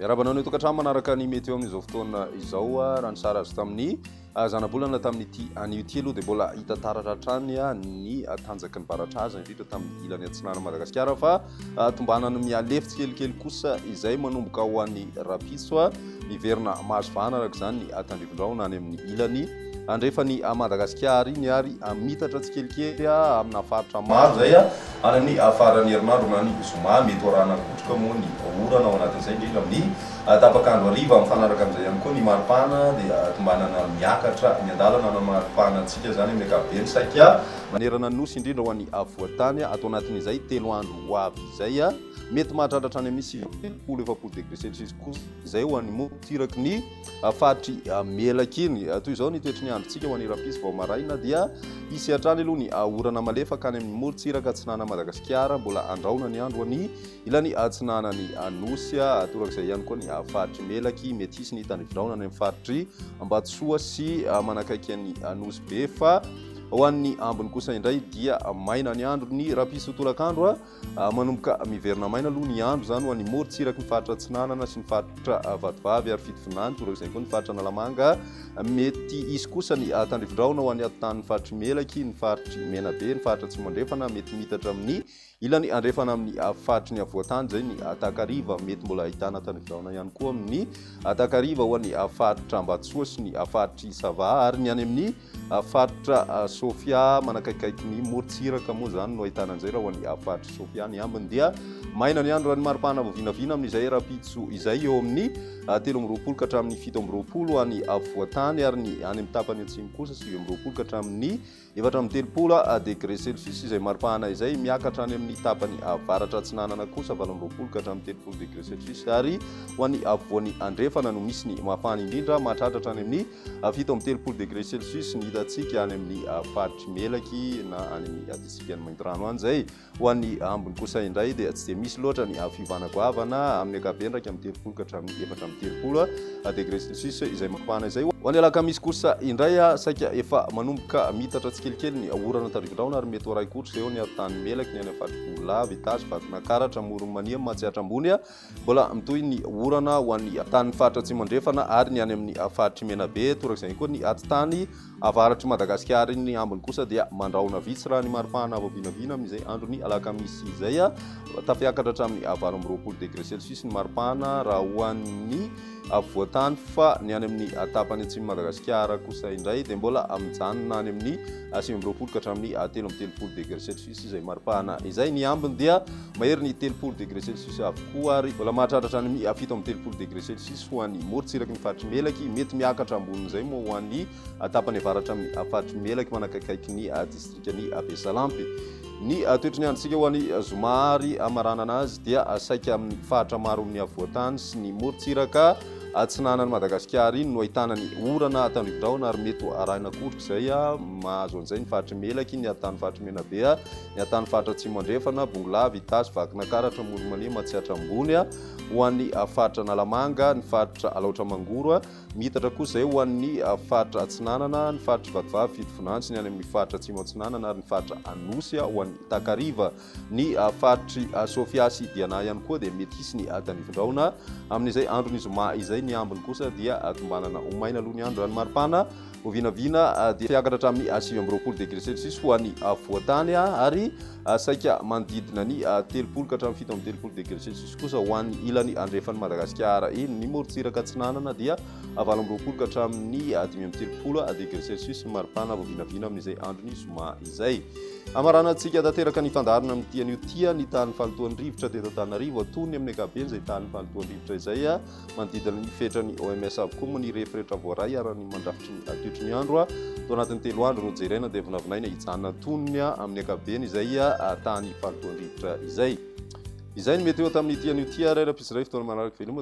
Miarabana ny tokantrano manaraka ny mety eo amin'izao fotoana izao raha ny sara azy tamin'ny zanabolana tamin'ity an'ity aloha dia mbola hita taratra hatrany ny tanjaky ny baratraza indrindra tamin'ny ilany atsinana Madagasikara fa tombanany mialefa tsikelikely kosa izay manomboka ho an'ny rapitso miverina mahazo vahana araka izany ny tandrivon-drahona any amin'ny ilany andrefa ny Madagasikara iny ary mitatra tsikelikely amina faritra maro zay any amin'ny farany herinandro na ny zoma mety orana kotroka moa ny orana ao anatin'izay indrindra amin'ny tapakandro hariva mifanaraka amin'izay ihany koa ny maripana dia tombanana miakatra ny andalana na maripana antsika zany amin'ny ankapobeny saika manerana ny nosy indrindra ho an'ny voatany atao anatin'izay 3 andro ho avy izay mety mahatratra any amin'ny 20 degré celsius kosa izay ho an'ny motsiraky ny faritry melaky iny toy izao ny toetry ny androntsika ho an'ny rapitso vao maraina dia isy hatrany aloha ny orana malefa ka any amin'ny morontsiraka atsinana Madagasikara mbola andraona ny andro any ilany atsinana ny nosy torak'izay ihany koa ny faritry melaky mety hisy ny tandrivon-drahona any amin'ny faritry Ambatsoa sy manakaiky ny nosy be fa ho an'ny ambiny kosa indray dia maina ny andro ny rapitso tolakandro manomboka miverina maina aloha ny andro zany ho an'ny morontsiraka ny faritra atsinanana sy ny faritra vatovavy ary fitovinany torak'izay koa ny faritra Analamanga mety isy kosa ny tandrivon-drahona ho an'ny atotan'ny faritry melaky ny faritry menabe ny faritra tsimandrefana mety mitatra amin'ny ilany andrefana amin'ny faritry ny avoatany zay ny takariva mety mbola ahitana tandrivon-drahona ihany koa amin'ny takariva ho an'ny faritra Ambatsoa sy ny faritry Sava ary ny any amin'ny faritra Sofia manakaikaiky ny morontsiraka moa zany no ahitana an'izay raha ho an'ny faritra Sofia ny ambiny dia maina ny andro raha ny maripana voavinavina amin'izay rapitso izay eo amin'ny 13 ka hatramin'ny 17 any voatany ary ny any amin'ny tapany atsimo kosa 9 ka hatramin'ny 4 degré celsius izay maripana izay miakatra any amin'ny tapany avaratra atsinanana kosa 20 ka hatramin'ny 30 degré celsius ary ho an'ny avoan'ny andrefana no misy ny mafana indrindra mahatratra any amin'ny 17 degré celsius ny hitantsika any amin'ny faritry melaky na any amin'ny distrikany Maintirano any zay ho an'ny ambiny kosa indray dia tsy dia misy loatra ny fivanagavana amin'ny ankapobeny raika amin'ny 30 ka hatramin'ny 4 degré celsius izay mafana izay ho an'ny alakamisy kosa indray saika efa manomboka mitatra tsikelikely ny orana tandrivon-drahona ary mety horay kotra izay eo ny atany melaky ny any amin'ny faritry Bongolava Itasy Vatinakaratra Moromania Matsiatra ambony mbola mitohy ny orana ho an'ny tany faritra Tsimandrefana ary ny any amin'ny faritry Menabe torak'izay koa ny atitany avaratry Madagasikara ny ambiny kosa dia mandrahona vitsy raha ny maripana voavinavina amin'izay androny alakamisy izay tafiakatra hatramin'ny 20 degré celsius ny maripana raha ho an'ny voatany fa ny any amin'ny tapany atsimo Madagasikara kosa indray dia mbola mijanona any amin'ny 20 ka hatramin'ny 13 degré celsius izay maripana izay ny ambiny dia mahery ny 30 degré celsius avokoa ary mbola mahatratra any amin'ny 17 degré celsius ho an'ny morontsiraky ny faritry melaky mety miakatra ambonin'izay moa ho an'ny tapany avaratra amin'ny faritry melaky manakaikaiky ny distrikany Besalampy ny toetry ny androntsika ho an'ny zoma ary amarana anazy dia saika amin'ny faritra maro amin'ny avoatany sy ny morontsiraka atsinanany Madagasikara iny no ahitana ny orana tandrivon-drahona ary mety arahina kotroka izay mahazo an'izay ny faritry melaky ny atan'ny faritry Menabe ny atan'ny faritra Tsimandrefana Bongolava Itasy Vatinakaratra Moromania Matsiatra ambony ho an'ny faritra Analamanga ny faritra Alaotra Mangoro mitatra kosa izay ho an'ny faritra atsinanana ny faritra Vatovavy fitovinany sy ny any amin'ny faritra atsimo atsinanana ary ny faritra Anosy ho an'ny takariva ny faritry Sofia sy Diana ihany koa dia mety hisy ny tandrivon-drahona amin'izay andron'ny zoma izay ny ambiny kosa dia tombanana omaina aloha ny andro raha ny maripana voavinavina dia fiakatra hatramin'ny 20 degré celsius ho an'ny voatany ary saika manodidina ny 30 ka hatramin'ny 17 degré celsius kosa ho an'ny ilany andrefan'ny Madagasikara iny ny morontsiraka atsinanana dia 20 ka hatramin'ny 30 degré celsius maripana voavinavina amin'izay androny zoma izay amaranantsika tanteraka ny fandarina amin'ny tian'io tia ny tany falotoan'ny rivotra teto Antananarivo atony amin'ny ankapobeny izay tany falotoan'ny rivotra izay manodidina ny fetrany OMS avokoa moa ny reheferetra voaray ary ny mandrafitry ny toetry ny andro tao anatin'ny 3 andro no jerena dia vinavinaina hijanona tonony amin'ny ankapobeny izay tany falotoan'ny rivotra izay ny meteo tamin'ny tian'io tia ray raha pisy ray fotoana manaraka veloma